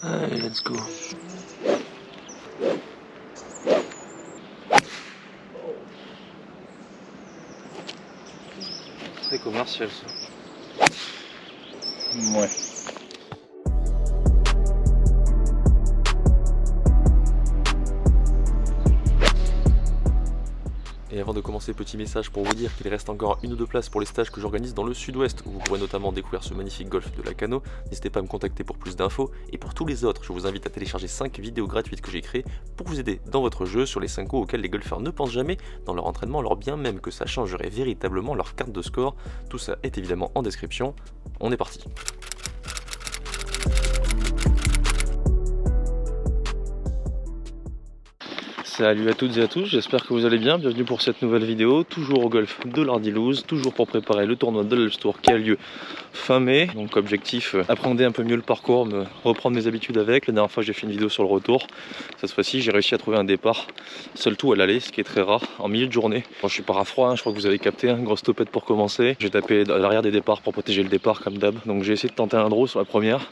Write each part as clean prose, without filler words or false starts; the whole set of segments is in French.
Allez, let's go. Très commercial ça. Ouais. Et avant de commencer, petit message pour vous dire qu'il reste encore 1 ou 2 places pour les stages que j'organise dans le sud-ouest, où vous pourrez notamment découvrir ce magnifique golfe de Lacanau. N'hésitez pas à me contacter pour plus d'infos. Et pour tous les autres, je vous invite à télécharger 5 vidéos gratuites que j'ai créées pour vous aider dans votre jeu sur les 5 coups auxquels les golfeurs ne pensent jamais dans leur entraînement, alors bien même que ça changerait véritablement leur carte de score. Tout ça est évidemment en description. On est parti. Salut à toutes et à tous, j'espère que vous allez bien, bienvenue pour cette nouvelle vidéo, toujours au golf de l'Ardillouse, toujours pour préparer le tournoi de l'Elf Tour qui a lieu fin mai. Donc objectif, appréhender un peu mieux le parcours, me reprendre mes habitudes avec. La dernière fois j'ai fait une vidéo sur le retour, cette fois-ci j'ai réussi à trouver un départ seul tout à l'aller, ce qui est très rare, en milieu de journée. Bon, je suis pas à froid, hein, je crois que vous avez capté, une grosse topette pour commencer. J'ai tapé à l'arrière des départs pour protéger le départ comme d'hab, donc j'ai essayé de tenter un draw sur la première.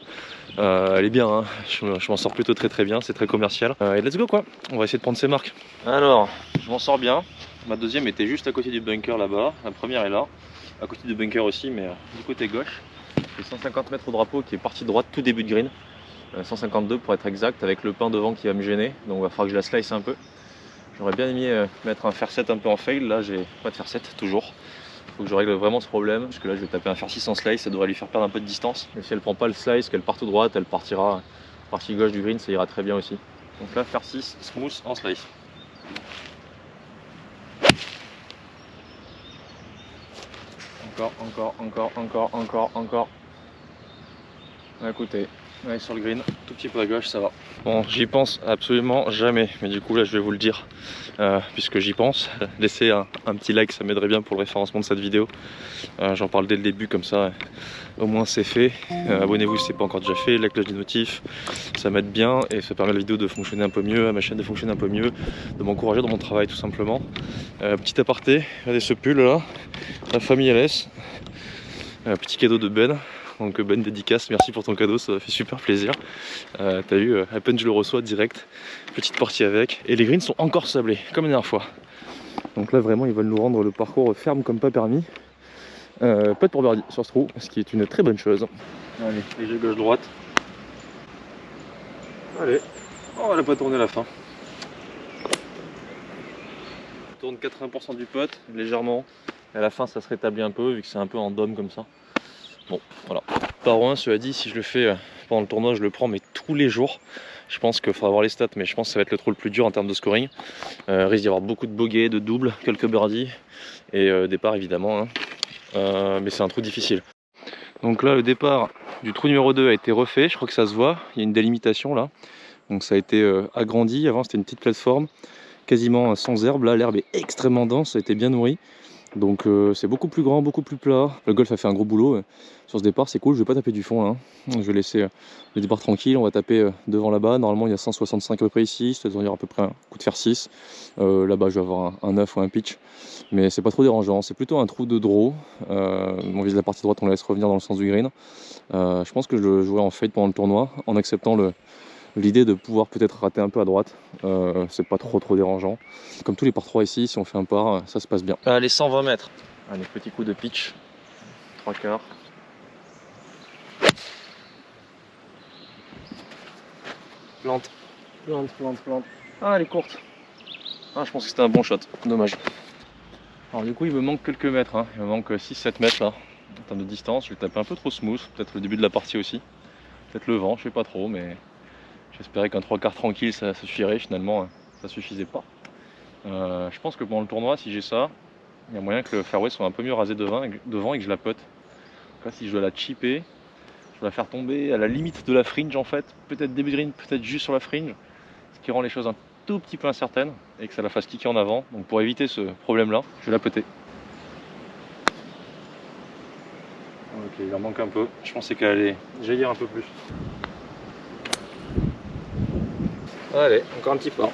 Elle est bien, hein. Je m'en sors plutôt très bien, c'est très commercial. Et let's go quoi, on va essayer de prendre ses marques. Alors, je m'en sors bien. Ma deuxième était juste à côté du bunker là-bas. La première est là, à côté du bunker aussi, mais du côté gauche. J'ai 150 mètres au drapeau qui est parti droite, tout début de green. 152 pour être exact, avec le pin devant qui va me gêner. Donc il va falloir que je la slice un peu. J'aurais bien aimé mettre un fair 7 un peu en fail. Là, j'ai pas de fair 7 toujours. Faut que je règle vraiment ce problème, parce que là je vais taper un fer 6 en slice, ça devrait lui faire perdre un peu de distance. Et si elle prend pas le slice, qu'elle part tout droite, elle partira partie gauche du green, ça ira très bien aussi. Donc là fer 6 smooth en slice. Encore. Écoutez, ouais, sur le green, tout petit peu à gauche, ça va. Bon, j'y pense absolument jamais, mais du coup là je vais vous le dire, puisque j'y pense. Laissez un petit like, ça m'aiderait bien pour le référencement de cette vidéo. J'en parle dès le début, comme ça au moins c'est fait. Abonnez-vous si ce n'est pas encore déjà fait, la cloche des notifs, ça m'aide bien et ça permet à la vidéo de fonctionner un peu mieux, à ma chaîne de fonctionner un peu mieux, de m'encourager dans mon travail tout simplement. Petit aparté, regardez ce pull là, la famille LS, petit cadeau de Ben. Donc Ben dédicace, merci pour ton cadeau, ça fait super plaisir. T'as vu, à peine je le reçois direct, petite partie avec. Et les greens sont encore sablés, comme la dernière fois. Donc là vraiment ils veulent nous rendre le parcours ferme comme pas permis. Pas de pour birdie sur ce trou, ce qui est une très bonne chose. Allez, léger gauche-droite. Allez, oh, elle n'a pas tourné à la fin. On tourne 80% du putt, légèrement. Et à la fin ça se rétablit un peu, vu que c'est un peu en dôme comme ça. Bon, voilà. Par 1, cela dit, si je le fais pendant le tournoi, je le prends mais tous les jours. Je pense qu'il faudra voir les stats, mais je pense que ça va être le trou le plus dur en termes de scoring. Risque d'y avoir beaucoup de bogeys, de doubles, quelques birdies et départ évidemment. Hein. Mais c'est un trou difficile. Donc là, le départ du trou numéro 2 a été refait. Je crois que ça se voit. Il y a une délimitation là. Donc ça a été agrandi. Avant, c'était une petite plateforme quasiment sans herbe. Là, l'herbe est extrêmement dense. Ça a été bien nourri. Donc c'est beaucoup plus grand, beaucoup plus plat. Le golf a fait un gros boulot sur ce départ, c'est cool. Je vais pas taper du fond là. Je vais laisser le départ tranquille. On va taper devant là-bas. Normalement il y a 165 à peu près ici. C'est-à-dire il y aura à peu près un coup de fer 6. Là-bas je vais avoir un 9 ou un pitch. Mais c'est pas trop dérangeant. C'est plutôt un trou de draw. On vise la partie droite, on la laisse revenir dans le sens du green. Je pense que je jouerai en fade pendant le tournoi en acceptant l'idée de pouvoir peut-être rater un peu à droite, c'est pas trop dérangeant. Comme tous les par 3 ici, si on fait un par, ça se passe bien. Allez, 120 mètres. Allez, petit coup de pitch. 3 quarts. Plante. Ah, elle est courte. Ah, je pense que c'était un bon shot. Dommage. Alors du coup, il me manque quelques mètres. Hein. Il me manque 6-7 mètres là. En termes de distance, je vais taper un peu trop smooth. Peut-être le début de la partie aussi. Peut-être le vent, je sais pas trop, mais... J'espérais qu'un 3 quarts tranquille ça suffirait, finalement ça suffisait pas. Je pense que pendant le tournoi, si j'ai ça, il y a moyen que le fairway soit un peu mieux rasé devant et que je la putte. Là, si je dois la chipper, je dois la faire tomber à la limite de la fringe en fait, peut-être début de green, peut-être juste sur la fringe, ce qui rend les choses un tout petit peu incertaines et que ça la fasse kicker en avant. Donc pour éviter ce problème là, je vais la putter. Ok, il en manque un peu, je pensais qu'elle allait jaillir un peu plus. Allez, encore un petit pas.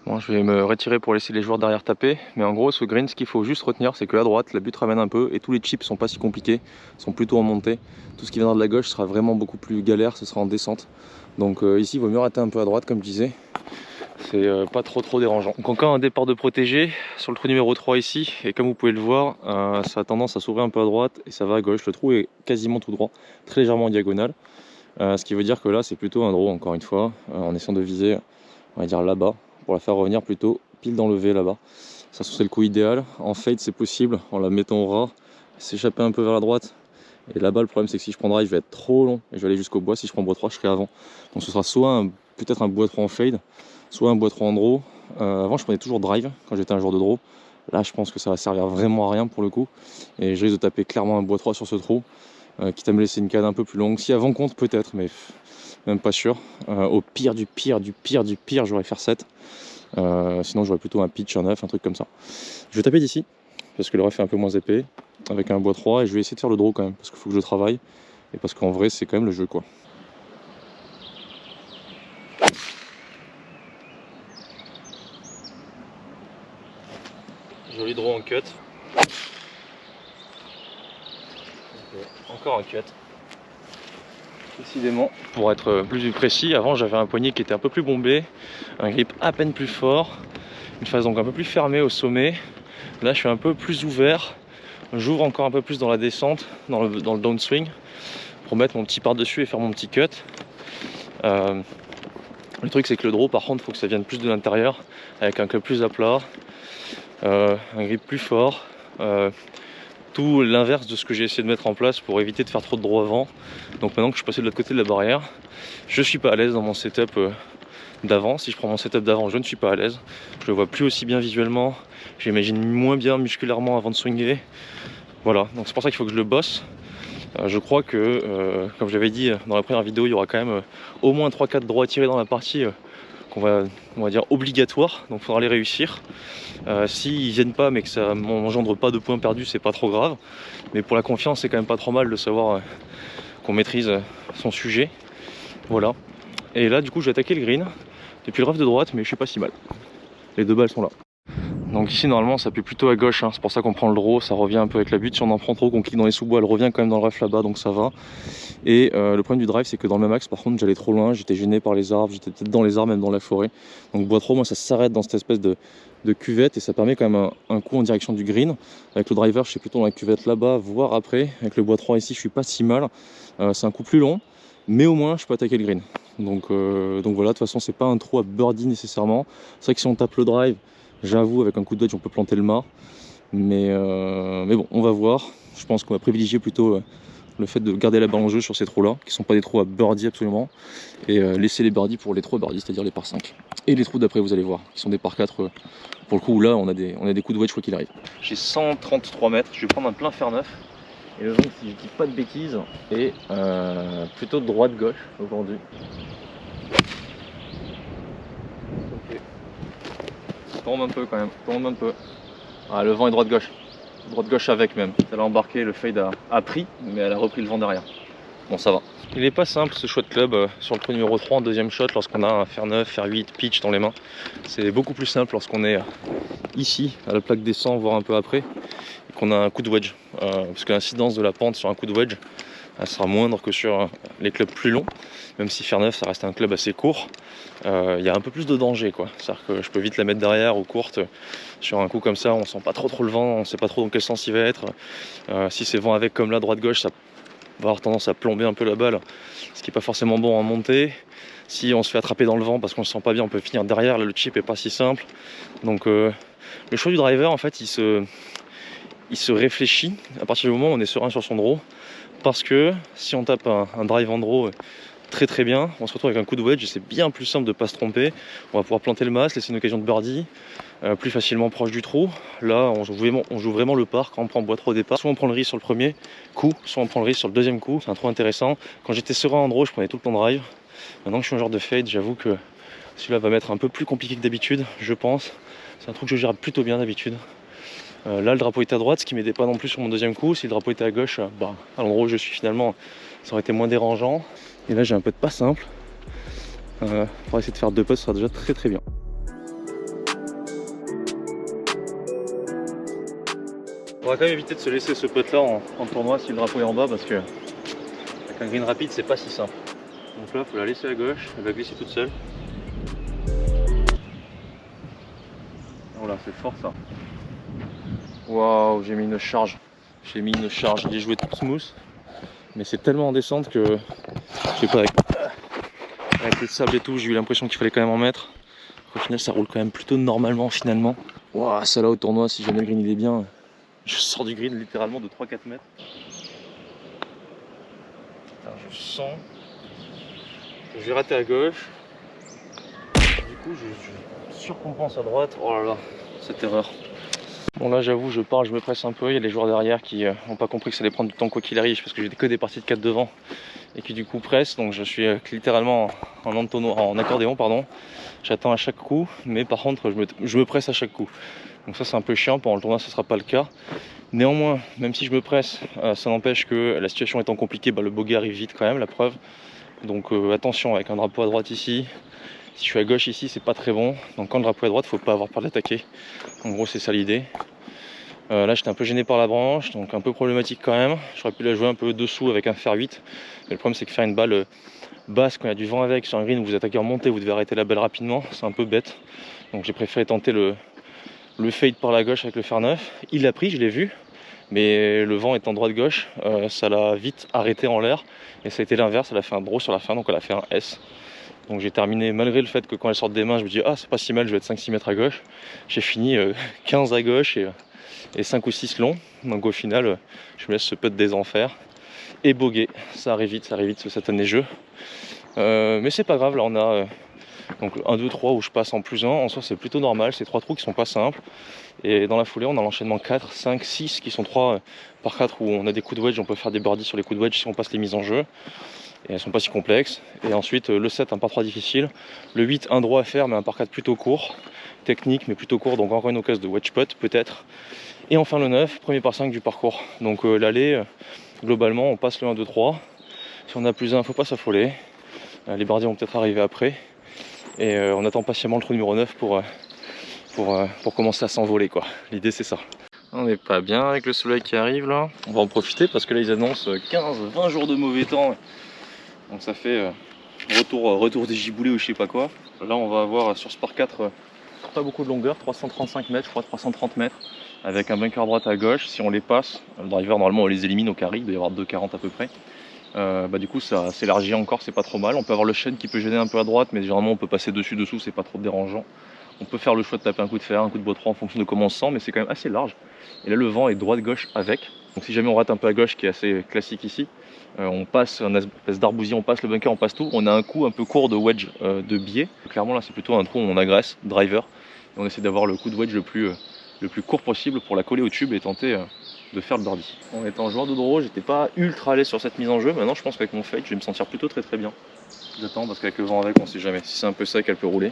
Bon, je vais me retirer pour laisser les joueurs derrière taper, mais en gros ce green, ce qu'il faut juste retenir, c'est que à droite la butte ramène un peu et tous les chips sont pas si compliqués, sont plutôt en montée. Tout ce qui viendra de la gauche sera vraiment beaucoup plus galère, ce sera en descente. Donc ici il vaut mieux rater un peu à droite comme je disais, c'est pas trop dérangeant. Donc encore un départ de protégé sur le trou numéro 3 ici, et comme vous pouvez le voir, ça a tendance à s'ouvrir un peu à droite et ça va à gauche. Le trou est quasiment tout droit, très légèrement en diagonale, ce qui veut dire que là c'est plutôt un draw encore une fois, en essayant de viser, on va dire là-bas, pour la faire revenir plutôt pile dans le V là-bas. Ça c'est le coup idéal. En fade c'est possible en la mettant au ras, s'échapper un peu vers la droite. Et là-bas le problème c'est que si je prends drive je vais être trop long et je vais aller jusqu'au bois. Si je prends bois 3 je serai avant. Donc ce sera soit peut-être un bois 3 en fade, soit un bois 3 en draw. Avant je prenais toujours drive quand j'étais un joueur de draw. Là je pense que ça va servir vraiment à rien pour le coup. Et je risque de taper clairement un bois 3 sur ce trou. Quitte à me laisser une canne un peu plus longue. Si avant compte peut-être, mais même pas sûr. Au pire du pire j'aurais faire 7. Sinon j'aurais plutôt un pitch, un 9, un truc comme ça. Je vais taper d'ici parce que le ref est un peu moins épais avec un bois 3 et je vais essayer de faire le draw quand même parce qu'il faut que je travaille et parce qu'en vrai c'est quand même le jeu quoi. Joli draw en cut. Encore un cut. Décidément, pour être plus précis, avant j'avais un poignet qui était un peu plus bombé, un grip à peine plus fort, une phase donc un peu plus fermée au sommet. Là je suis un peu plus ouvert, j'ouvre encore un peu plus dans la descente, dans le downswing, pour mettre mon petit par-dessus et faire mon petit cut. Le truc c'est que le draw par contre il faut que ça vienne plus de l'intérieur, avec un club plus à plat, un grip plus fort. Tout l'inverse de ce que j'ai essayé de mettre en place pour éviter de faire trop de draw avant. Donc maintenant que je suis passé de l'autre côté de la barrière, je suis pas à l'aise dans mon setup d'avant. Si je prends mon setup d'avant, je ne suis pas à l'aise. Je le vois plus aussi bien visuellement, j'imagine moins bien musculairement avant de swinger. Voilà, donc c'est pour ça qu'il faut que je le bosse. Je crois que, comme je l'avais dit dans la première vidéo, il y aura quand même au moins 3-4 draws à tirer dans la partie qu'on va, on va dire obligatoire, donc il faudra les réussir. S'ils viennent pas mais que ça m'engendre pas de points perdus, c'est pas trop grave, mais pour la confiance c'est quand même pas trop mal de savoir qu'on maîtrise son sujet. Voilà, et là du coup j'ai attaqué le green depuis le rough de droite, mais je suis pas si mal, les deux balles sont là. Donc ici normalement ça pue plutôt à gauche, hein. C'est pour ça qu'on prend le draw, ça revient un peu avec la butte. Si on en prend trop, qu'on clique dans les sous-bois, elle revient quand même dans le rough là-bas, donc ça va. Et le problème du drive c'est que dans le même axe par contre j'allais trop loin, j'étais gêné par les arbres, j'étais peut-être dans les arbres, même dans la forêt. Donc bois trop, moi ça s'arrête dans cette espèce de cuvette et ça permet quand même un coup en direction du green. Avec le driver je suis plutôt dans la cuvette là-bas, voire après. Avec le bois 3 ici je suis pas si mal, c'est un coup plus long, mais au moins je peux attaquer le green. Donc voilà, de toute façon c'est pas un trou à birdie nécessairement. C'est vrai que si on tape le drive, j'avoue avec un coup de dodge on peut planter le mât. Mais bon, on va voir. Je pense qu'on va privilégier plutôt le fait de garder la balle en jeu sur ces trous là, qui sont pas des trous à birdie absolument, et laisser les birdies pour les trous à birdie, c'est-à-dire les par 5. Et les trous d'après vous allez voir, qui sont des par 4 pour le coup où là on a des coups de wedge quoi qu'il arrive. J'ai 133 mètres, je vais prendre un plein fer neuf. Et le vent, si je dis pas de bêtises, est plutôt de droite-gauche aujourd'hui. Ok. Tombe un peu quand même, tombe un peu. Ah, le vent est droite-gauche. Droite-gauche avec même. Elle a embarqué, le fade a pris, mais elle a repris le vent derrière. Bon, ça va. Il n'est pas simple ce choix de club sur le trou numéro 3 en deuxième shot lorsqu'on a un fer 9, fer 8, pitch dans les mains. C'est beaucoup plus simple lorsqu'on est ici, à la plaque des 100, voire un peu après, et qu'on a un coup de wedge. Parce que l'incidence de la pente sur un coup de wedge, elle sera moindre que sur les clubs plus longs. Même si fer 9, ça reste un club assez court, il y a un peu plus de danger, quoi. C'est-à-dire que je peux vite la mettre derrière ou courte. Sur un coup comme ça, on sent pas trop le vent, on sait pas trop dans quel sens il va être. Si c'est vent avec comme là, droite-gauche, ça va avoir tendance à plomber un peu la balle, ce qui n'est pas forcément bon en montée. Si on se fait attraper dans le vent parce qu'on ne se sent pas bien, on peut finir derrière. Là, le chip est pas si simple. Donc le choix du driver, en fait, il se réfléchit à partir du moment où on est serein sur son draw. Parce que si on tape un drive en draw très bien, on se retrouve avec un coup de wedge et c'est bien plus simple de ne pas se tromper. On va pouvoir planter le mas, laisser une occasion de birdie plus facilement proche du trou. Là on joue vraiment le par quand on prend bois 3 au départ. Soit on prend le risque sur le premier coup, soit on prend le risque sur le deuxième coup. C'est un trou intéressant. Quand j'étais serein en draw, je prenais tout le temps drive. Maintenant que je suis un genre de fade, j'avoue que celui-là va m'être un peu plus compliqué que d'habitude, je pense. C'est un trou que je gère plutôt bien d'habitude. Là le drapeau était à droite, ce qui m'aidait pas non plus sur mon deuxième coup. Si le drapeau était à gauche, à l'endroit où je suis finalement, ça aurait été moins dérangeant. Et là j'ai un putt pas simple. Pour essayer de faire 2 putts, ce sera déjà très bien. faudra quand même éviter de se laisser ce putt là en tournoi si le drapeau est en bas, parce que avec un green rapide c'est pas si simple. Donc là il faut la laisser à gauche, elle va glisser toute seule. Voilà, c'est fort ça. Waouh, j'ai mis une charge. J'ai joué tout smooth. Mais c'est tellement en descente que, je sais pas, avec le sable et tout, j'ai eu l'impression qu'il fallait quand même en mettre. Au final, ça roule quand même plutôt normalement finalement. Waouh, ça là au tournoi, si jamais le green il est bien, je sors du green littéralement de 3-4 mètres. Putain, je sens que je vais rater à gauche. Du coup, je surcompense à droite. Oh là là, cette erreur. Bon là j'avoue je pars, je me presse un peu, il y a les joueurs derrière qui n'ont pas compris que ça allait prendre du temps quoi qu'il arrive parce que j'ai que des parties de 4 devant et qui du coup pressent, donc je suis littéralement en accordéon pardon. J'attends à chaque coup, mais par contre je me presse à chaque coup. Donc ça c'est un peu chiant, pendant le tournoi ce sera pas le cas. Néanmoins, même si je me presse, ça n'empêche que la situation étant compliquée, le bogey arrive vite quand même, la preuve. Donc attention avec un drapeau à droite ici. Si je suis à gauche ici, c'est pas très bon. Donc quand le drapeau est à droite, faut pas avoir peur d'attaquer. En gros, c'est ça l'idée. Là, j'étais un peu gêné par la branche, donc un peu problématique quand même. J'aurais pu la jouer un peu dessous avec un fer 8. Mais le problème, c'est que faire une balle basse quand il y a du vent avec sur un green où vous attaquez en montée, vous devez arrêter la balle rapidement. C'est un peu bête. Donc j'ai préféré tenter le fade par la gauche avec le fer 9. Il l'a pris, je l'ai vu. Mais le vent étant droite-gauche, ça l'a vite arrêté en l'air. Et ça a été l'inverse, elle a fait un draw sur la fin, donc elle a fait un S. Donc j'ai terminé malgré le fait que quand elle sort des mains, je me dis ah c'est pas si mal, je vais être 5-6 mètres à gauche. J'ai fini 15 à gauche et 5 ou 6 longs. Donc au final, je me laisse ce putt des enfers. Et bogey, ça arrive vite ce satané jeu. Mais c'est pas grave, là on a donc 1, 2, 3 où je passe en plus 1. En soi c'est plutôt normal, c'est 3 trous qui sont pas simples. Et dans la foulée on a l'enchaînement 4, 5, 6 qui sont 3 par 4 où on a des coups de wedge, on peut faire des birdies sur les coups de wedge si on passe les mises en jeu. Et elles sont pas si complexes. Et ensuite le 7 un par 3 difficile, le 8 un droit à faire mais un par 4 plutôt court, technique mais plutôt court, donc encore une occasion de wedge putt peut-être. Et enfin le 9, premier par 5 du parcours. Donc l'aller, globalement on passe le 1, 2, 3. Si on a plus 1, faut pas s'affoler. Les birdies vont peut-être arriver après. Et on attend patiemment le trou numéro 9 pour commencer à s'envoler quoi. L'idée c'est ça. On n'est pas bien avec le soleil qui arrive là. On va en profiter parce que là ils annoncent 15-20 jours de mauvais temps. Donc ça fait retour des giboulées ou je sais pas quoi. Là on va avoir sur ce par 4 pas beaucoup de longueur, 335 mètres, je crois 330 mètres. Avec un bunker droite à gauche, si on les passe, le driver normalement on les élimine au carry, il doit y avoir 2,40 à peu près. Du coup ça s'élargit encore, c'est pas trop mal. On peut avoir le chêne qui peut gêner un peu à droite, mais généralement on peut passer dessus, c'est pas trop dérangeant. On peut faire le choix de taper un coup de fer, un coup de bois 3 en fonction de comment on se sent, mais c'est quand même assez large. Et là le vent est droite-gauche avec. Donc si jamais on rate un peu à gauche, qui est assez classique ici, on passe un espèce d'arbousier, on passe le bunker, on passe tout. On a un coup un peu court de wedge de biais. Clairement là c'est plutôt un trou où on agresse, driver. Et on essaie d'avoir le coup de wedge le plus court possible pour la coller au tube et tenter de faire le birdie. En étant joueur de draw, j'étais pas ultra à l'aise sur cette mise en jeu. Maintenant je pense qu'avec mon fade, je vais me sentir plutôt très bien. J'attends parce qu'avec le vent avec, on sait jamais. Si c'est un peu sec, elle peut rouler.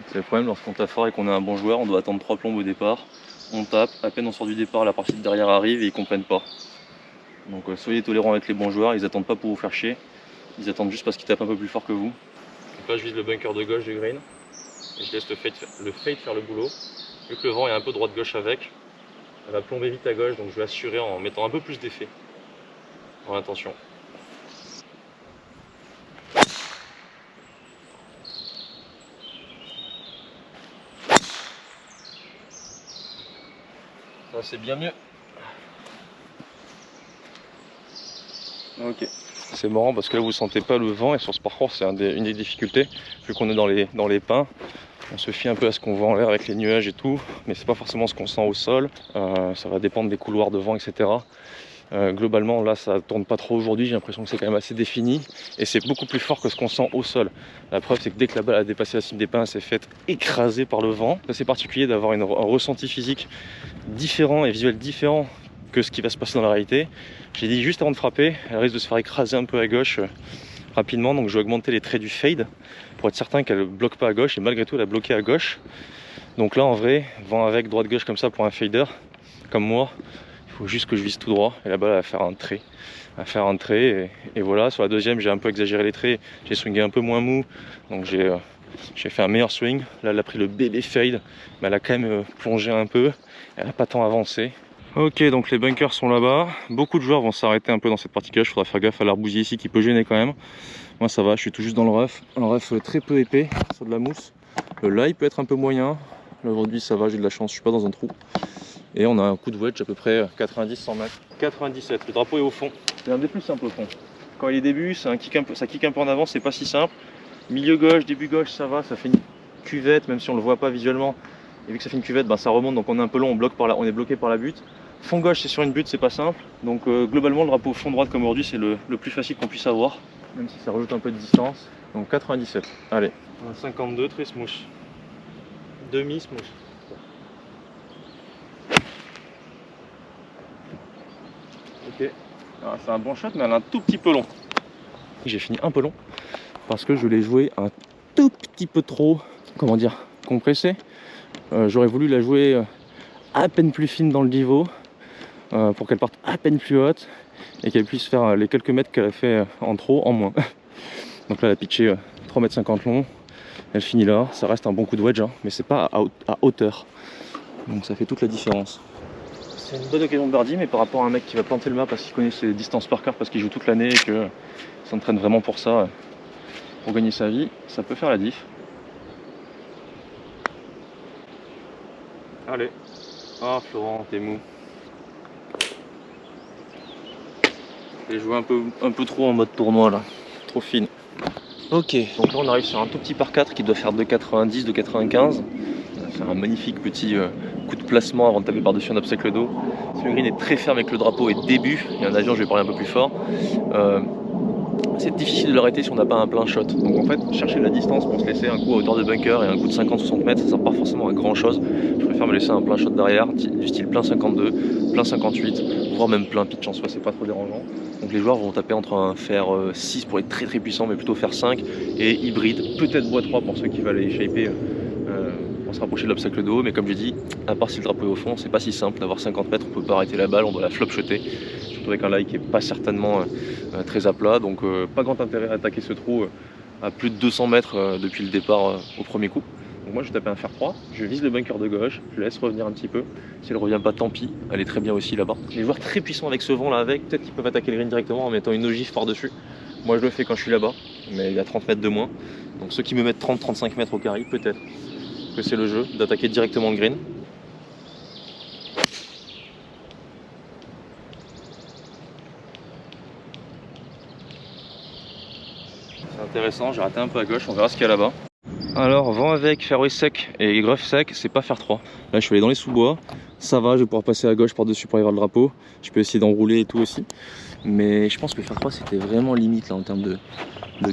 C'est le problème lorsqu'on tape fort et qu'on est un bon joueur, on doit attendre 3 plombes au départ. On tape, à peine on sort du départ, la partie de derrière arrive et ils comprennent pas. Donc soyez tolérants avec les bons joueurs, ils attendent pas pour vous faire chier. Ils attendent juste parce qu'ils tapent un peu plus fort que vous. Donc là je vise le bunker de gauche du green. Et je laisse le fade faire le boulot. Vu que le vent est un peu droite-gauche avec, elle va plomber vite à gauche, donc je vais assurer en mettant un peu plus d'effet. En attention. Ça c'est bien mieux. Ok. C'est marrant parce que là vous sentez pas le vent et sur ce parcours c'est une des difficultés. Vu qu'on est dans les pins, on se fie un peu à ce qu'on voit en l'air avec les nuages et tout, mais c'est pas forcément ce qu'on sent au sol. Ça va dépendre des couloirs de vent, etc. Globalement là ça tourne pas trop aujourd'hui, j'ai l'impression que c'est quand même assez défini et c'est beaucoup plus fort que ce qu'on sent au sol. La preuve c'est que dès que la balle a dépassé la cime des pins, elle s'est faite écraser par le vent. C'est particulier d'avoir un ressenti physique différent et visuel différent que ce qui va se passer dans la réalité. J'ai dit juste avant de frapper, elle risque de se faire écraser un peu à gauche rapidement, donc je vais augmenter les traits du fade pour être certain qu'elle ne bloque pas à gauche, et malgré tout elle a bloqué à gauche. Donc là en vrai, vent avec droite-gauche comme ça pour un fader comme moi, il faut juste que je vise tout droit et la balle va faire un trait. Et voilà, sur la deuxième j'ai un peu exagéré les traits, j'ai swingé un peu moins mou, donc j'ai J'ai fait un meilleur swing. Là, elle a pris le bébé fade, mais elle a quand même plongé un peu. Elle n'a pas tant avancé. Ok, donc les bunkers sont là-bas. Beaucoup de joueurs vont s'arrêter un peu dans cette partie cage. Il faudra faire gaffe à l'arbousier ici qui peut gêner quand même. Moi ça va, je suis tout juste dans le rough. Un rough très peu épais sur de la mousse. Là il peut être un peu moyen. Là aujourd'hui ça va, j'ai de la chance, je suis pas dans un trou. Et on a un coup de wedge à peu près 90-100 mètres. 97, le drapeau est au fond. C'est un des plus simples au fond. Quand il est début, ça kick un peu en avant, c'est pas si simple. Milieu gauche, début gauche, ça va, ça fait une cuvette, même si on le voit pas visuellement. Et vu que ça fait une cuvette, ben, ça remonte, donc on est un peu long, on est bloqué par la butte. Fond gauche, c'est sur une butte, c'est pas simple. Donc globalement, le drapeau fond droite comme aujourd'hui, c'est le plus facile qu'on puisse avoir. Même si ça rajoute un peu de distance. Donc 97. Allez. 52, très smooth. Demi smooth. Ok. C'est un bon shot, mais elle est un tout petit peu long. J'ai fini un peu long parce que je l'ai joué un tout petit peu trop, comment dire, compressé. J'aurais voulu la jouer à peine plus fine dans le niveau pour qu'elle parte à peine plus haute et qu'elle puisse faire les quelques mètres qu'elle a fait en trop en moins. Donc là elle a pitché 3,50 m long, elle finit là, ça reste un bon coup de wedge, hein, mais c'est pas à hauteur, donc ça fait toute la différence. C'est une bonne occasion de birdie, mais par rapport à un mec qui va planter le mât parce qu'il connaît ses distances par cœur, parce qu'il joue toute l'année et qu'il s'entraîne vraiment pour ça, pour gagner sa vie, ça peut faire la diff. Allez. Ah Florent, t'es mou. J'ai joué un peu trop en mode tournoi là, trop fine. Ok, donc là on arrive sur un tout petit par 4 qui doit faire 2,90, 2,95. C'est un magnifique petit coup de placement avant de taper par-dessus un obstacle d'eau. Si le green est très ferme et que le drapeau est début, et un avion je vais parler un peu plus fort, c'est difficile de l'arrêter si on n'a pas un plein shot. Donc en fait, chercher de la distance pour se laisser un coup à hauteur de bunker et un coup de 50-60 mètres, ça sert pas forcément à grand chose. Je préfère me laisser un plein shot derrière, du style plein 52, plein 58, voire même plein pitch en soi, c'est pas trop dérangeant. Donc les joueurs vont taper entre un fer 6 pour être très très puissant, mais plutôt fer 5 et hybride, peut-être bois 3 pour ceux qui veulent aller shaper pour se rapprocher de l'obstacle de haut. Mais comme j'ai dit, à part si le drapeau est au fond, c'est pas si simple d'avoir 50 mètres, on peut pas arrêter la balle, on doit la flop shotter. Avec un lie qui est pas certainement très à plat, donc pas grand intérêt à attaquer ce trou à plus de 200 mètres depuis le départ au premier coup. Donc moi je vais taper un fer 3, je vise le bunker de gauche, je laisse revenir un petit peu, si elle revient pas tant pis, elle est très bien aussi là-bas. Les joueurs très puissants avec ce vent là avec, peut-être qu'ils peuvent attaquer le green directement en mettant une ogive par dessus. Moi je le fais quand je suis là-bas, mais il y a 30 mètres de moins, donc ceux qui me mettent 30-35 mètres au carré, peut-être que c'est le jeu d'attaquer directement le green. Intéressant, j'ai raté un peu à gauche, on verra ce qu'il y a là-bas. Alors vent avec, fairway sec et gruff sec, c'est pas faire 3. Là je suis allé dans les sous-bois, ça va, je vais pouvoir passer à gauche par-dessus pour y avoir le drapeau. Je peux essayer d'enrouler et tout aussi. Mais je pense que faire 3 c'était vraiment limite là en termes de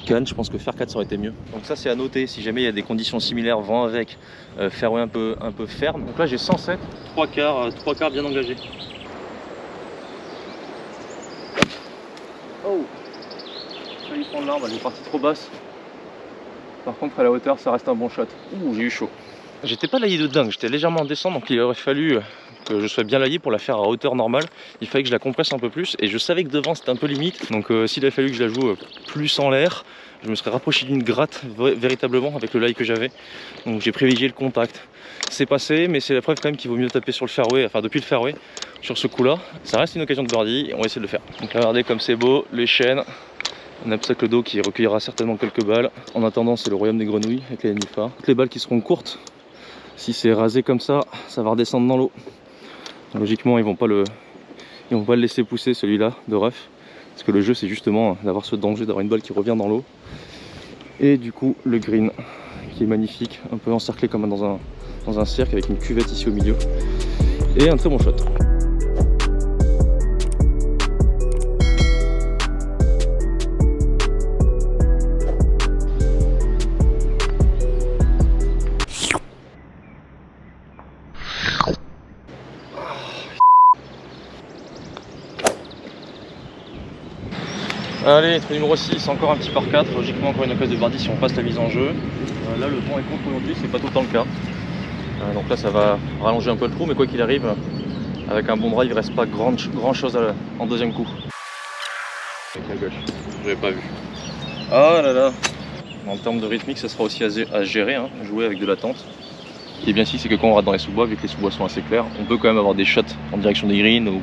canne, je pense que faire 4 ça aurait été mieux. Donc ça c'est à noter si jamais il y a des conditions similaires, vent avec, fairway un peu ferme. Donc là j'ai 107, 3 quarts bien engagés. Oh, je vais prendre l'arbre, elle est partie trop basse. Par contre à la hauteur ça reste un bon shot. Ouh, j'ai eu chaud. J'étais pas laillé de dingue, j'étais légèrement en descente, donc il aurait fallu que je sois bien laillé pour la faire à hauteur normale. Il fallait que je la compresse un peu plus et je savais que devant c'était un peu limite. Donc s'il avait fallu que je la joue plus en l'air, je me serais rapproché d'une gratte véritablement avec le lie que j'avais. Donc j'ai privilégié le contact. C'est passé, mais c'est la preuve quand même qu'il vaut mieux taper sur le fairway, enfin depuis le fairway, sur ce coup là. Ça reste une occasion de birdie et on va essayer de le faire. Donc là, regardez comme c'est beau, les chênes. Un obstacle d'eau qui recueillera certainement quelques balles. En attendant, c'est le royaume des grenouilles avec les nénuphars. Toutes les balles qui seront courtes, si c'est rasé comme ça, ça va redescendre dans l'eau. Logiquement, ils vont pas le laisser pousser celui-là de ref. Parce que le jeu, c'est justement d'avoir ce danger d'avoir une balle qui revient dans l'eau. Et du coup, le green qui est magnifique, un peu encerclé comme dans un cercle avec une cuvette ici au milieu. Et un très bon shot. Allez, trou numéro 6, encore un petit par 4, logiquement encore une occasion de birdie si on passe la mise en jeu. Là le vent est contre aujourd'hui, c'est pas tout le temps le cas. Donc là ça va rallonger un peu le trou, mais quoi qu'il arrive, avec un bon drive il reste pas grand chose en deuxième coup. Avec la gauche, j'avais pas vu. Oh là là, En termes de rythmique, ça sera aussi à gérer, hein, jouer avec de l'attente. Ce qui est bien ici, c'est que quand on rate dans les sous-bois, vu que les sous-bois sont assez clairs, on peut quand même avoir des shots en direction des greens ou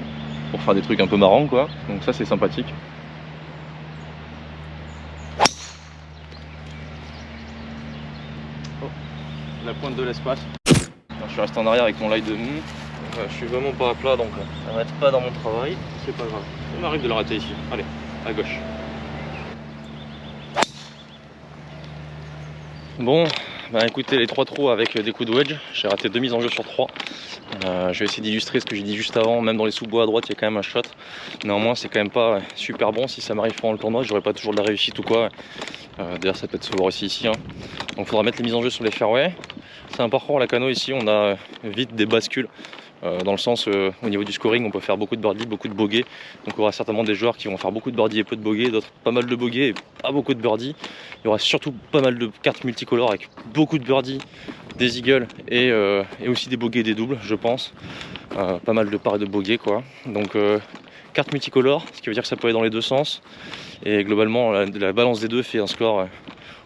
pour faire des trucs un peu marrants, quoi. Donc ça, c'est sympathique. Oh, la pointe de l'espace. Je suis resté en arrière avec mon light de je suis vraiment pas à plat, donc j'arrête pas dans mon travail, c'est pas grave. Il m'arrive de le rater ici. Allez, à gauche. Bon, bah écoutez, les 3 trous avec des coups de wedge, j'ai raté 2 mises en jeu sur 3. Je vais essayer d'illustrer ce que j'ai dit juste avant, même dans les sous-bois à droite il y a quand même un shot. Néanmoins c'est quand même pas super bon, si ça m'arrive pendant le tournoi j'aurais pas toujours de la réussite ou quoi. D'ailleurs ça peut se voir aussi ici, hein. Donc il faudra mettre les mises en jeu sur les fairways. C'est un parcours à la cano ici, on a vite des bascules. Dans le sens au niveau du scoring on peut faire beaucoup de birdies, beaucoup de bogeys, donc il y aura certainement des joueurs qui vont faire beaucoup de birdies et peu de bogeys, d'autres pas mal de bogeys et pas beaucoup de birdies. Il y aura surtout pas mal de cartes multicolores avec beaucoup de birdies, des eagles et aussi des bogeys et des doubles je pense, pas mal de pares et de bogeys quoi. Donc carte multicolore, ce qui veut dire que ça peut aller dans les deux sens et globalement la balance des deux fait un score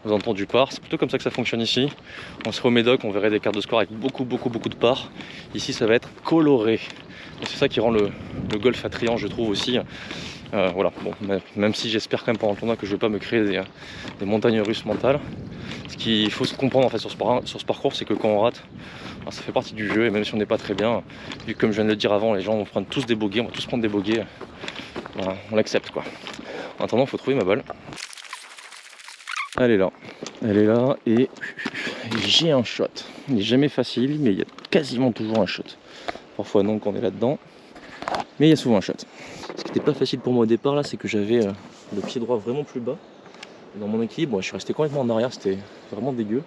aux alentours du par. C'est plutôt comme ça que ça fonctionne ici. On serait au Médoc, on verrait des cartes de score avec beaucoup de parts. Ici ça va être coloré. C'est ça qui rend le golf attrayant je trouve aussi. Voilà, bon, même si j'espère quand même pendant le tournoi que je ne vais pas me créer des montagnes russes mentales. Ce qu'il faut se comprendre en fait sur ce parcours, c'est que quand on rate, alors ça fait partie du jeu et même si on n'est pas très bien, vu que comme je viens de le dire avant, les gens vont prendre tous des bogeys, on va tous prendre des bogeys, voilà, on l'accepte quoi. En attendant, il faut trouver ma balle. Elle est là et j'ai un shot. Il n'est jamais facile, mais il y a quasiment toujours un shot. Parfois non quand on est là-dedans, mais il y a souvent un shot. Ce qui n'était pas facile pour moi au départ là, c'est que j'avais le pied droit vraiment plus bas. Et dans mon équilibre, je suis resté complètement en arrière, c'était vraiment dégueu.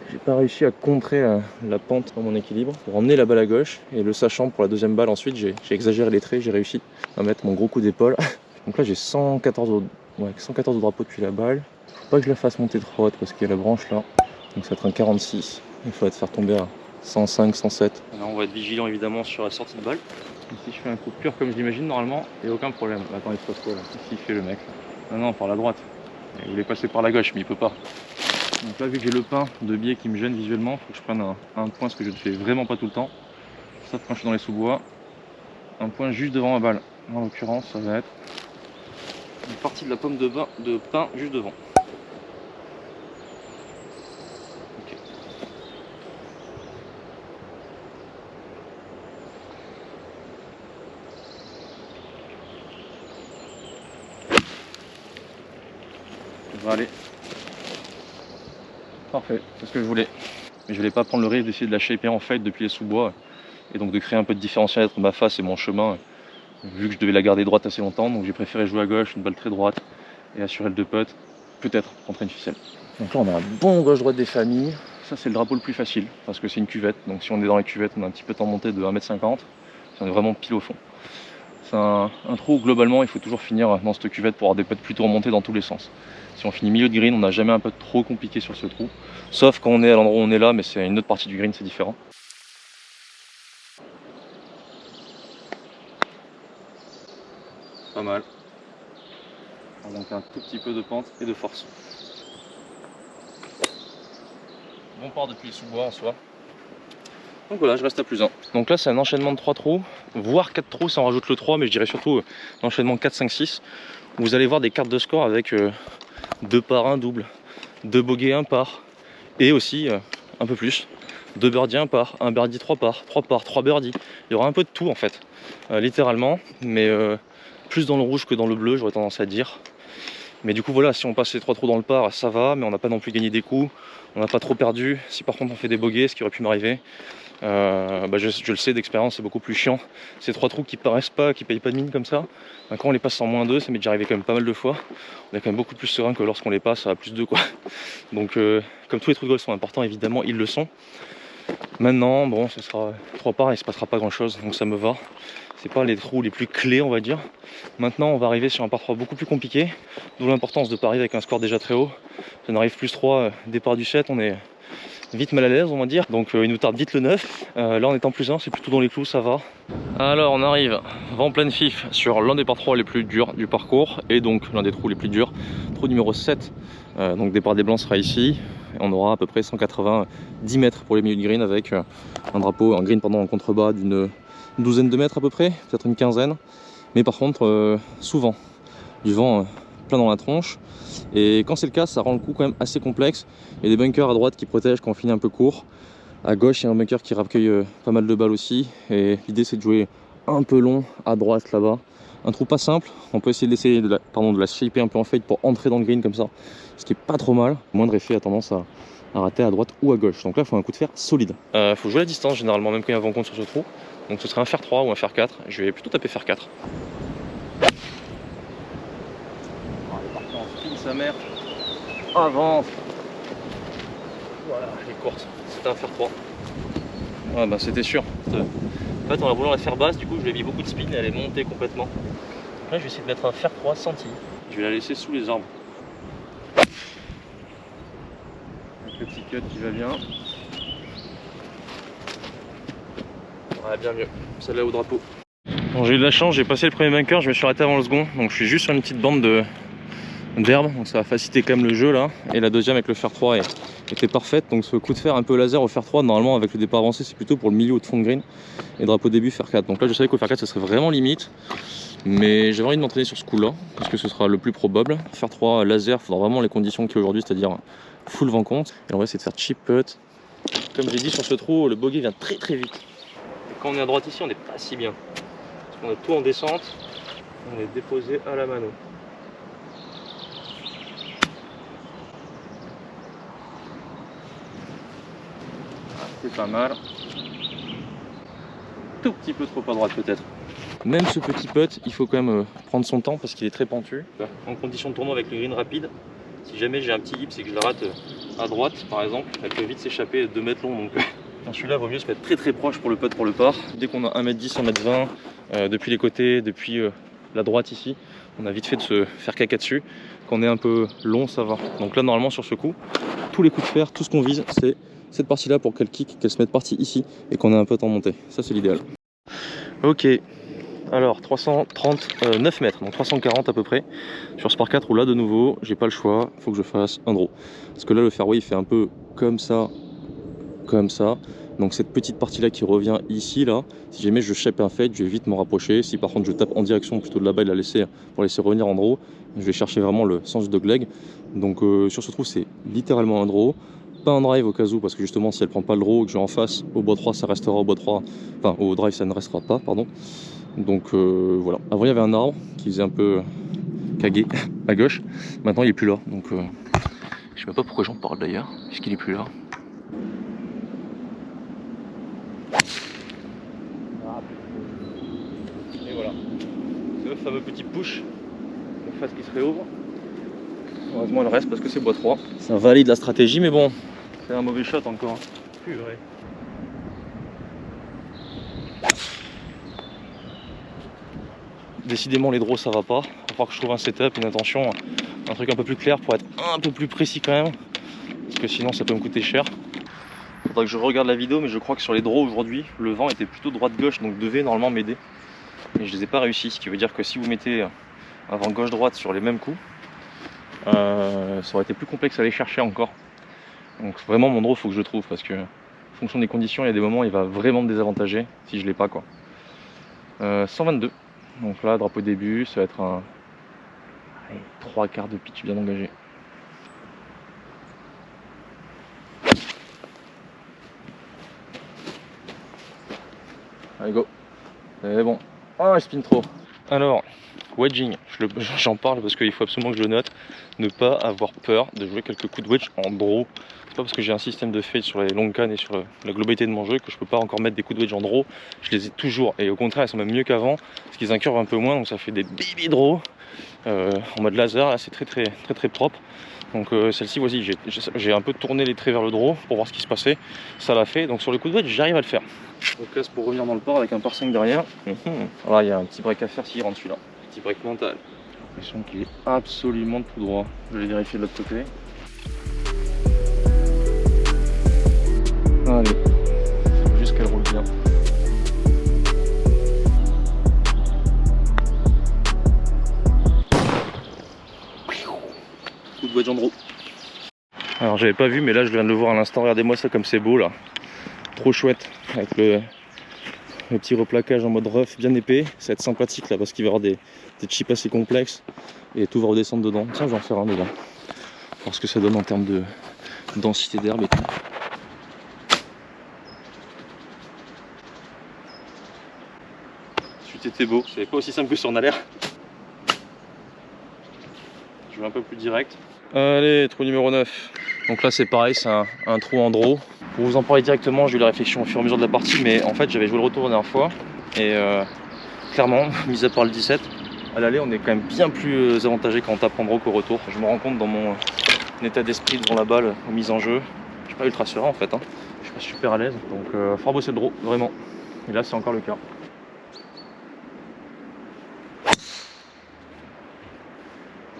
J'ai pas réussi à contrer la pente dans mon équilibre pour emmener la balle à gauche. Et le sachant pour la deuxième balle ensuite, j'ai exagéré les traits, j'ai réussi à mettre mon gros coup d'épaule. Donc là j'ai 114 au drapeau depuis la balle. Faut pas que je la fasse monter trop haute parce qu'il y a la branche là. Donc ça va être un 46. Il faut te faire tomber à 105, 107. Là on va être vigilant évidemment sur la sortie de balle. Ici je fais un coup pur comme je l'imagine normalement, il n'y a aucun problème. Attends, il se passe quoi là? Ici il fait le mec là. Non, par la droite. Il voulait passer par la gauche mais il peut pas. Donc là vu que j'ai le pin de biais qui me gêne visuellement, il faut que je prenne un point, ce que je ne fais vraiment pas tout le temps. Sauf quand je suis dans les sous-bois. Un point juste devant ma balle. En l'occurrence ça va être une partie de la pomme de pin juste devant. Okay. Ça va aller. Parfait, c'est ce que je voulais. Mais je voulais pas prendre le risque d'essayer de la shaper en fade depuis les sous-bois et donc de créer un peu de différentiel entre ma face et mon chemin vu que je devais la garder droite assez longtemps, donc j'ai préféré jouer à gauche, une balle très droite et assurer le deux putts, peut-être contre une ficelle. Donc là on a un bon gauche-droite des familles, ça c'est le drapeau le plus facile parce que c'est une cuvette, donc si on est dans la cuvette on a un petit peu de temps de montée de 1m50, si on est vraiment pile au fond. C'est un trou où globalement il faut toujours finir dans cette cuvette pour avoir des putts plutôt remontés dans tous les sens. Si on finit milieu de green, on n'a jamais un putt trop compliqué sur ce trou, sauf quand on est à l'endroit où on est là, mais c'est une autre partie du green, c'est différent. Pas mal. Donc un tout petit peu de pente et de force. Bon part depuis les sous-bois en soi. Donc voilà, je reste à plus 1. Donc là c'est un enchaînement de 3 trous, voire 4 trous si on rajoute le 3, mais je dirais surtout l'enchaînement 4, 5, 6. Où vous allez voir des cartes de score avec 2 par 1 double, 2 bogeys 1 par, et aussi un peu plus. 2 birdies 1 par, 1 birdie 3 par, 3 birdies. Il y aura un peu de tout en fait, littéralement, mais plus dans le rouge que dans le bleu, j'aurais tendance à dire. Mais du coup voilà, si on passe les 3 trous dans le par, ça va, mais on n'a pas non plus gagné des coups, on n'a pas trop perdu. Si par contre on fait des bogeys, ce qui aurait pu m'arriver, je le sais d'expérience, c'est beaucoup plus chiant. Ces 3 trous qui paraissent pas, qui payent pas de mine comme ça, quand on les passe en -2, ça m'est déjà arrivé quand même pas mal de fois. On est quand même beaucoup plus serein que lorsqu'on les passe à +2 quoi. Donc comme tous les trous de golf sont importants, évidemment ils le sont. Maintenant, bon, ce sera 3 parts et il se passera pas grand chose, donc ça me va. C'est pas les trous les plus clés on va dire. Maintenant on va arriver sur un par 3 beaucoup plus compliqué, d'où l'importance de pas arriver avec un score déjà très haut. Ça n'arrive +3, départ du 7, on est vite mal à l'aise on va dire, donc il nous tarde vite le 9. Là en étant plus 1 c'est plutôt dans les clous, ça va. Alors on arrive vent pleine fif sur l'un des par 3 les plus durs du parcours et donc l'un des trous les plus durs, trou numéro 7. Donc départ des blancs sera ici et on aura à peu près 190 mètres pour les milieux de green avec un drapeau, un green en contrebas d'une douzaine de mètres à peu près, peut-être une quinzaine, mais par contre souvent du vent plein dans la tronche, et quand c'est le cas ça rend le coup quand même assez complexe. Il y a des bunkers à droite qui protègent quand on finit un peu court, à gauche il y a un bunker qui recueille pas mal de balles aussi, et l'idée c'est de jouer un peu long à droite là-bas, un trou pas simple, on peut essayer de la shaper un peu en fade pour entrer dans le green comme ça, ce qui est pas trop mal. Moindre effet a tendance à rater à droite ou à gauche, donc là il faut un coup de fer solide. Faut jouer la distance généralement même quand il y a un vent contre sur ce trou, donc ce serait un fer 3 ou un fer 4, je vais plutôt taper fer 4. Sa mère avance, voilà, elle est courte, c'était un fer 3. Ah bah c'était sûr. En fait on a voulu la faire basse, du coup je lui ai mis beaucoup de spin et elle est montée complètement. Donc là je vais essayer de mettre un fer 3 senti, je vais la laisser sous les arbres. Avec le petit cut qui va bien. Ouais, bien mieux, celle-là au drapeau. Bon, j'ai eu de la chance, j'ai passé le premier bunker, je me suis arrêté avant le second, donc je suis juste sur une petite bande d'herbe, donc ça va faciliter quand même le jeu là. Et la deuxième avec le fer 3 était parfaite, donc ce coup de fer un peu laser au fer 3 normalement avec le départ avancé c'est plutôt pour le milieu ou de fond de green, et drapeau début fer 4. Donc là je savais qu'au fer 4 ça serait vraiment limite, mais j'avais envie de m'entraîner sur ce coup là parce que ce sera le plus probable. Fer 3 laser, il faudra vraiment les conditions qu'il y a aujourd'hui, c'est-à-dire full vent contre, et on va essayer de faire chip putt. Comme j'ai dit sur ce trou, le bogey vient très très vite, et quand on est à droite ici on n'est pas si bien parce qu'on a tout en descente, on est déposé à la mano. C'est pas mal. Tout petit peu trop à droite peut-être. Même ce petit putt, il faut quand même prendre son temps parce qu'il est très pentu. En condition de tournoi avec le green rapide, si jamais j'ai un petit hip, c'est que je la rate à droite par exemple, elle peut vite s'échapper 2 mètres long. Donc dans celui-là, il vaut mieux se mettre très très proche pour le putt pour le par. Dès qu'on a 1m10, 1m20, depuis les côtés, depuis la droite ici, on a vite fait de se faire caca dessus. Quand on est un peu long, ça va. Donc là, normalement, sur ce coup, tous les coups de fer, tout ce qu'on vise, c'est cette partie là pour qu'elle kick, qu'elle se mette partie ici et qu'on ait un peu en montée. Ça c'est l'idéal. Ok, alors 339 mètres, donc 340 à peu près sur ce par 4 où là de nouveau j'ai pas le choix, il faut que je fasse un draw parce que là le fairway il fait un peu comme ça, donc cette petite partie là qui revient ici là, si jamais je shape un fade je vais vite m'en rapprocher. Si par contre je tape en direction plutôt de là-bas et la laisser pour laisser revenir en draw, je vais chercher vraiment le sens du dogleg. Donc sur ce trou c'est littéralement un draw. Pas un drive au cas où, parce que justement si elle prend pas le draw, que j'ai en face au bois 3 ça restera au bois 3, enfin au drive ça ne restera pas, pardon. Donc voilà, avant il y avait un arbre qui faisait un peu caguer à gauche, maintenant il est plus là, donc je sais même pas pourquoi j'en parle d'ailleurs, puisqu'il est plus là. Et voilà, c'est le fameux petit push, la face qui se réouvre. Heureusement elle reste parce que c'est bois 3, ça valide la stratégie, mais bon, c'est un mauvais shot encore. Plus vrai. Décidément les draws ça va pas, il va falloir que je trouve un setup, une intention, un truc un peu plus clair pour être un peu plus précis quand même, parce que sinon ça peut me coûter cher. Il faudra que je regarde la vidéo, mais je crois que sur les draws aujourd'hui le vent était plutôt droite-gauche, donc devait normalement m'aider, mais je les ai pas réussi, ce qui veut dire que si vous mettez un vent gauche-droite sur les mêmes coups, ça aurait été plus complexe à aller chercher encore. Donc vraiment mon draw faut que je le trouve, parce que en fonction des conditions il y a des moments où il va vraiment me désavantager si je l'ai pas quoi. 122, donc là drapeau début, ça va être un 3 quarts de pitch bien engagé. Allez go. C'est bon. Ah je spin trop. Alors wedging, j'en parle parce qu'il faut absolument que je le note. Ne pas avoir peur de jouer quelques coups de wedge en draw. C'est pas parce que j'ai un système de fade sur les longues cannes et sur la globalité de mon jeu que je peux pas encore mettre des coups de wedge en draw. Je les ai toujours, et au contraire elles sont même mieux qu'avant parce qu'ils incurvent un peu moins, donc ça fait des baby draws en mode laser. Là c'est très propre. Donc celle-ci, voici, j'ai un peu tourné les traits vers le draw pour voir ce qui se passait. Ça l'a fait, donc sur le coup de wedge j'arrive à le faire. Donc là c'est pour revenir dans le par avec un par 5 derrière. Voilà, il y a un petit break à faire s'il rentre celui-là. Petit break mental. J'ai l'impression qu'il est absolument tout droit. Je vais vérifier de l'autre côté. Allez, faut juste qu'elle roule bien. Coup de wedge en draw. Alors j'avais pas vu, mais là je viens de le voir à l'instant. Regardez-moi ça comme c'est beau là. Trop chouette. Avec le petit replaquage en mode rough bien épais. Ça va être sympathique là parce qu'il va y avoir des chips assez complexes. Et tout va redescendre dedans. Tiens, je vais en faire un dedans. Voir ce que ça donne en termes de densité d'herbe et tout. C'était beau, c'est pas aussi simple que ça en a l'air. Je vais un peu plus direct. Allez, trou numéro 9. Donc là c'est pareil, c'est un trou en draw. Pour vous en parler directement, j'ai eu la réflexion au fur et à mesure de la partie, mais en fait j'avais joué le retour la dernière fois. Et clairement, mis à part le 17, à l'aller on est quand même bien plus avantagé quand on tape en draw qu'au retour. Je me rends compte dans mon état d'esprit devant la balle, aux mises en jeu. Je suis pas ultra serein en fait, hein. Je suis pas super à l'aise. Donc fort bosser le draw, vraiment. Et là c'est encore le cas.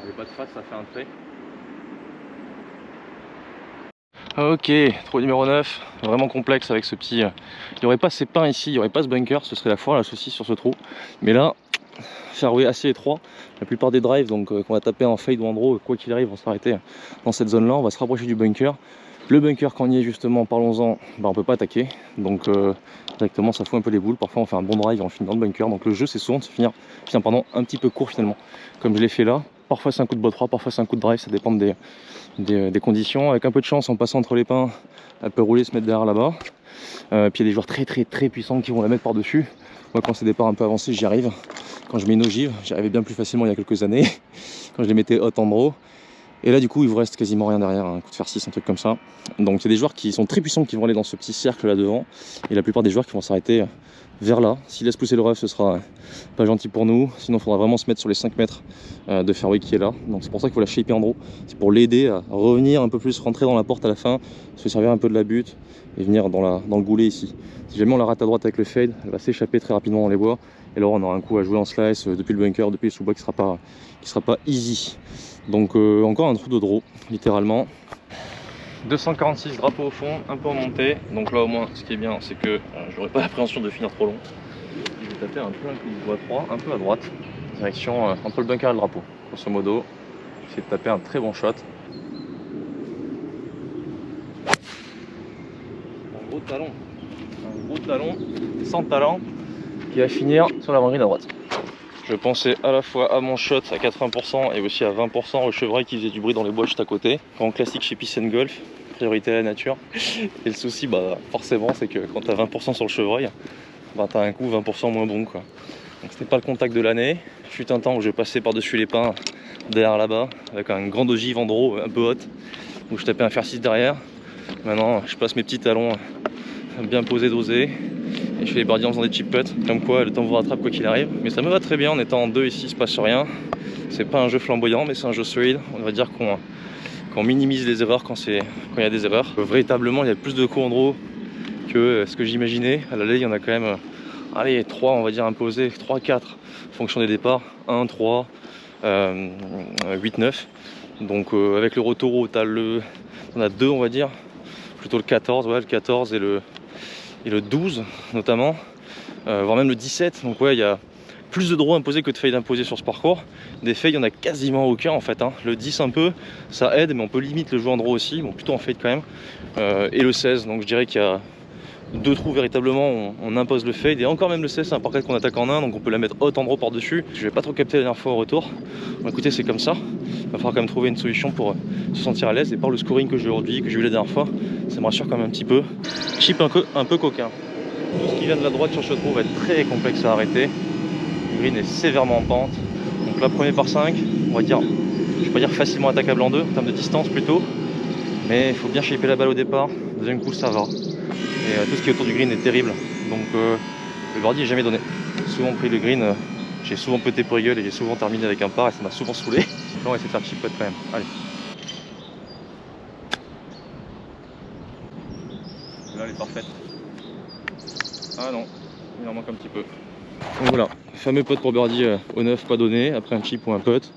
Les pas de face, ça fait un trait. Ok, trou numéro 9, vraiment complexe avec ce petit... Il n'y aurait pas ces pins ici, il n'y aurait pas ce bunker, ce serait la foire, la saucisse sur ce trou. Mais là, fairway assez étroit, la plupart des drives, donc qu'on va taper en fade ou en draw, quoi qu'il arrive, on va s'arrêter dans cette zone-là, on va se rapprocher du bunker. Le bunker, quand on y est justement, parlons-en, bah, on peut pas attaquer, donc directement ça fout un peu les boules. Parfois on fait un bon drive et on finit dans le bunker, donc le jeu c'est souvent de se finir un petit peu court finalement, comme je l'ai fait là. Parfois c'est un coup de bot 3, parfois c'est un coup de drive, ça dépend des conditions. Avec un peu de chance, en passant entre les pins, elle peut rouler, se mettre derrière là-bas. Puis il y a des joueurs très puissants qui vont la mettre par-dessus. Moi quand c'est des parts un peu avancés, j'y arrive. Quand je mets une ogive, j'y arrivais bien plus facilement il y a quelques années, quand je les mettais hot en draw. Et là du coup il vous reste quasiment rien derrière, un coup de fer 6, un truc comme ça. Donc il y a des joueurs qui sont très puissants qui vont aller dans ce petit cercle là devant. Et la plupart des joueurs qui vont s'arrêter vers là. S'ils laissent pousser le rough, ce sera pas gentil pour nous. Sinon il faudra vraiment se mettre sur les 5 mètres de fairway qui est là. Donc c'est pour ça qu'il faut la shaper en draw. C'est pour l'aider à revenir un peu plus, rentrer dans la porte à la fin, se servir un peu de la butte et venir dans le goulet ici. Si jamais on la rate à droite avec le fade, elle va s'échapper très rapidement dans les bois. Et là on aura un coup à jouer en slice depuis le bunker, depuis le sous-bois qui sera pas easy. Donc encore un trou de draw, littéralement. 246 drapeaux au fond, un peu en montée. Donc là au moins ce qui est bien c'est que j'aurai pas l'appréhension de finir trop long. Je vais taper un peu un coup de bois 3, un peu à droite, direction entre le bunker et le drapeau. Grosso modo, j'essaie de taper un très bon shot. Un gros talon, sans talent, qui va finir sur la green à droite. Je pensais à la fois à mon shot à 80% et aussi à 20% au chevreuil qui faisait du bruit dans les bois juste à côté. En classique chez Peace & Golf, priorité à la nature. Et le souci, bah forcément, c'est que quand tu as 20% sur le chevreuil, bah tu as un coup 20% moins bon, quoi. Donc c'était pas le contact de l'année. Fut un temps où je passais par-dessus les pins derrière là-bas avec un grand ogive en draw un peu haute où je tapais un fer 6 derrière. Maintenant, je passe mes petits talons bien posés, dosés. Et je fais les birdies en faisant des chip putts, comme quoi le temps vous rattrape quoi qu'il arrive. Mais ça me va très bien en étant en 2 ici, il se passe rien. C'est pas un jeu flamboyant, mais c'est un jeu solide. On va dire qu'on minimise les erreurs quand il y a des erreurs. Véritablement, il y a plus de coups en draw que ce que j'imaginais. À l'aller, il y en a quand même, allez, 3 on va dire imposés, 3, 4 en fonction des départs. 1, 3, 8, 9. Donc avec le retour, on a 2 on va dire. Plutôt le 14, ouais, le 14 et le 12 notamment, voire même le 17. Donc ouais, il y a plus de draws imposés que de fades imposés sur ce parcours. Des fades, il n'y en a quasiment aucun en fait, hein. Le 10 un peu, ça aide, mais on peut limite le jouer en draw aussi, bon plutôt en fade quand même. Et le 16, donc je dirais qu'il y a 2 trous véritablement, on impose le fade. Et encore même le 16, c'est un parquet qu'on attaque en 1, donc on peut la mettre haute en draw par dessus. Je vais pas trop capter la dernière fois au retour. Bon, écoutez, c'est comme ça, il va falloir quand même trouver une solution pour se sentir à l'aise. Et par le scoring que j'ai aujourd'hui, que j'ai eu la dernière fois, ça me rassure quand même un petit peu. Chip un peu coquin. Tout ce qui vient de la droite sur ce trou va être très complexe à arrêter. Le green est sévèrement en pente. Donc là, premier par 5, on va dire, je vais pas dire facilement attaquable en 2, en termes de distance plutôt. Mais il faut bien shaper la balle au départ. Deuxième coup, ça va. Et tout ce qui est autour du green est terrible. Donc le birdie n'est jamais donné. J'ai souvent pris le green, j'ai souvent pété pour gueule et j'ai souvent terminé avec un par et ça m'a souvent saoulé. Là, on va essayer de faire chip putt quand même. Allez. Là, elle est parfaite. Ah non, il en manque un petit peu. Donc voilà, fameux putt pour birdie au 9 pas donné, après un chip ou un putt.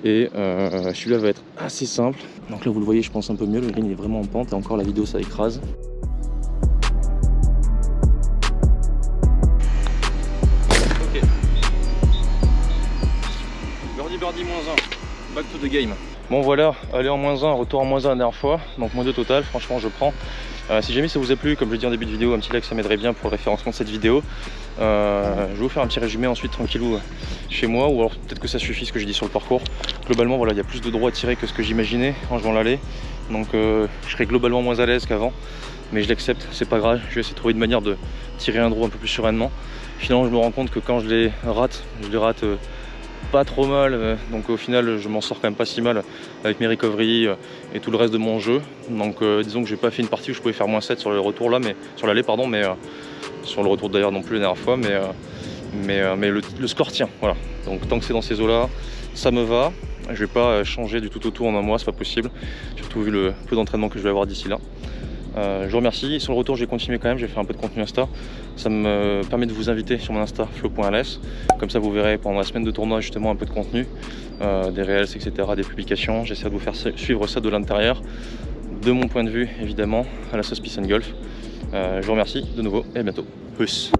Et celui-là va être assez simple. Donc là vous le voyez je pense un peu mieux, le green est vraiment en pente et encore la vidéo ça écrase. back to the game. Bon voilà, aller en moins 1, retour en moins 1 la dernière fois, donc moins 2 total, franchement je prends. Si jamais ça vous a plu, comme je l'ai dit en début de vidéo, un petit like ça m'aiderait bien pour le référencement de cette vidéo. Je vais vous faire un petit résumé ensuite tranquillou chez moi, ou alors peut-être que ça suffit ce que j'ai dit sur le parcours. Globalement voilà, il y a plus de droits tirés que ce que j'imaginais en jouant l'aller, donc je serai globalement moins à l'aise qu'avant, mais je l'accepte, c'est pas grave, je vais essayer de trouver une manière de tirer un draw un peu plus sereinement. Finalement je me rends compte que quand je les rate pas trop mal, donc au final je m'en sors quand même pas si mal avec mes recoveries et tout le reste de mon jeu. Donc disons que j'ai pas fait une partie où je pouvais faire moins 7 sur le retour là, mais sur l'aller pardon, mais sur le retour d'ailleurs non plus la dernière fois, mais le score tient, voilà. Donc tant que c'est dans ces eaux là, ça me va. Je vais pas changer du tout au tout en un mois, c'est pas possible, surtout vu le peu d'entraînement que je vais avoir d'ici là. Je vous remercie. Sur le retour, j'ai continué quand même, j'ai fait un peu de contenu Insta. Ça me permet de vous inviter sur mon Insta, flo.ls. Comme ça, vous verrez pendant la semaine de tournoi justement un peu de contenu, des reels, etc., des publications. J'essaie de vous faire suivre ça de l'intérieur, de mon point de vue évidemment, à la sauce Peace and Golf. Je vous remercie de nouveau et à bientôt. Peace.